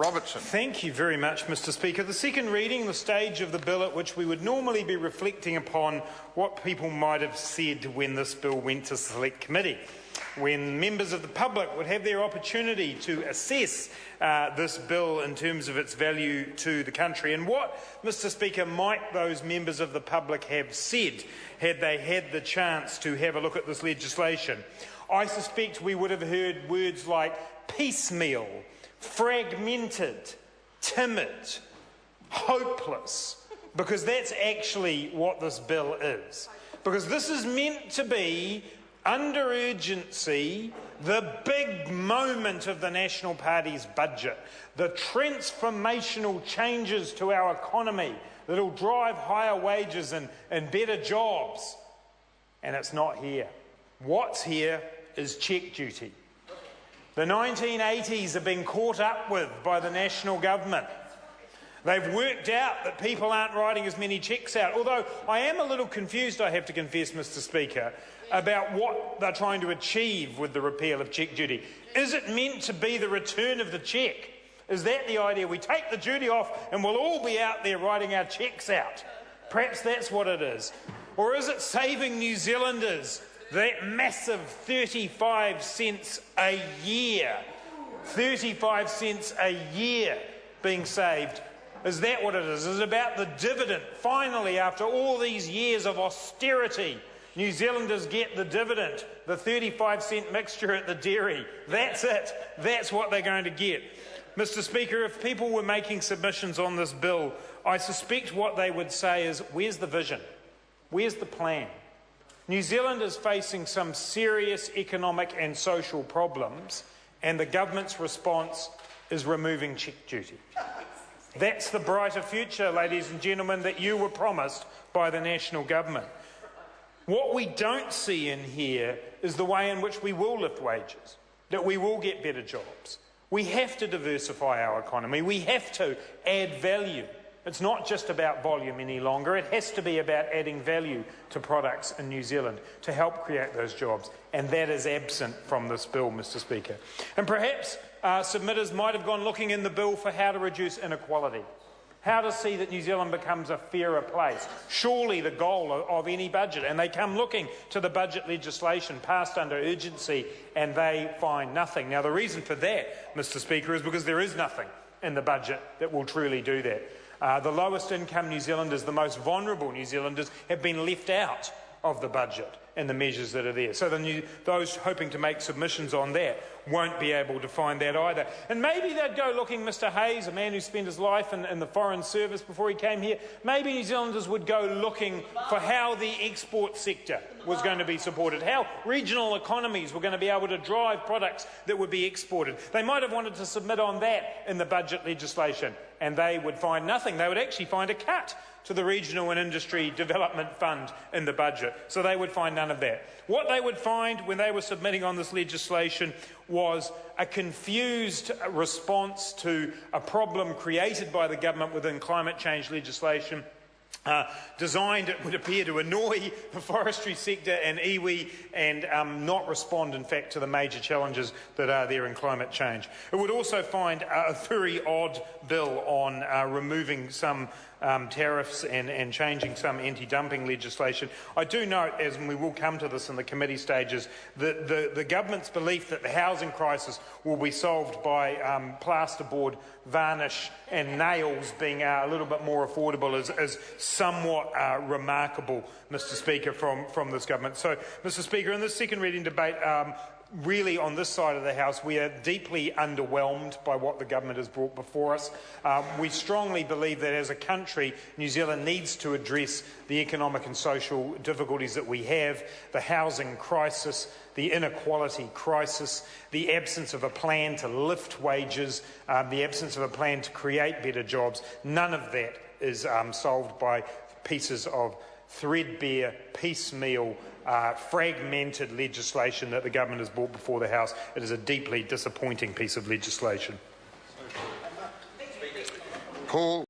Robertson. Thank you very much, Mr Speaker. The second reading, the stage of the bill at which we would normally be reflecting upon what people might have said when this bill went to Select Committee, when members of the public would have their opportunity to assess this bill in terms of its value to the country. And what, Mr Speaker, might those members of the public have said had they had the chance to have a look at this legislation? I suspect we would have heard words like piecemeal, fragmented, timid, hopeless, because that's actually what this bill is. Because this is meant to be, under urgency, the big moment of the National Party's budget, the transformational changes to our economy that will drive higher wages and better jobs. And it's not here. What's here is cheque duty. The 1980s have been caught up with by the national government. They've worked out that people aren't writing as many cheques out, although I am a little confused, I have to confess, Mr Speaker, about what they're trying to achieve with the repeal of cheque duty. Is it meant to be the return of the cheque? Is that the idea? We take the duty off and we'll all be out there writing our cheques out. Perhaps that's what it is. Or is it saving New Zealanders that massive 35 cents a year? 35 cents a year being saved. Is that what it is? Is it about the dividend? Finally, after all these years of austerity, New Zealanders get the dividend, the 35-cent mixture at the dairy. That's it. That's what they're going to get. Mr Speaker, if people were making submissions on this bill, I suspect what they would say is, where's the vision? Where's the plan? New Zealand is facing some serious economic and social problems, and the government's response is removing cheque duty. That's the brighter future, ladies and gentlemen, that you were promised by the national government. What we don't see in here is the way in which we will lift wages, that we will get better jobs. We have to diversify our economy. We have to add value. It's not just about volume any longer. It has to be about adding value to products in New Zealand to help create those jobs. And that is absent from this bill, Mr Speaker. And perhaps submitters might have gone looking in the bill for how to reduce inequality, how to see that New Zealand becomes a fairer place. Surely the goal of any budget. And they come looking to the budget legislation passed under urgency and they find nothing. Now, the reason for that, Mr Speaker, is because there is nothing in the budget that will truly do that. The lowest income New Zealanders, the most vulnerable New Zealanders, have been left out of the budget and the measures that are there. So those hoping to make submissions on that won't be able to find that either. And maybe they'd go looking, Mr Hayes, a man who spent his life in the Foreign Service before he came here, maybe New Zealanders would go looking for how the export sector was going to be supported, how regional economies were going to be able to drive products that would be exported. They might have wanted to submit on that in the budget legislation, and they would find nothing. They would actually find a cut to the Regional and Industry Development Fund in the budget. So they would find none of that. What they would find when they were submitting on this legislation was a confused response to a problem created by the government within climate change legislation, designed, it would appear, to annoy the forestry sector and iwi and not respond, in fact, to the major challenges that are there in climate change. It would also find a very odd bill on removing some tariffs and changing some anti-dumping legislation. I do note, as we will come to this in the committee stages, that the government's belief that the housing crisis will be solved by plasterboard, varnish and nails being a little bit more affordable is somewhat remarkable, Mr Speaker, from this government. So, Mr Speaker, in this second reading debate, really on this side of the House, we are deeply underwhelmed by what the government has brought before us. We strongly believe that as a country, New Zealand needs to address the economic and social difficulties that we have, the housing crisis, the inequality crisis, the absence of a plan to lift wages, the absence of a plan to create better jobs. None of that is solved by pieces of threadbare, piecemeal, fragmented legislation that the government has brought before the House. It is a deeply disappointing piece of legislation. Call.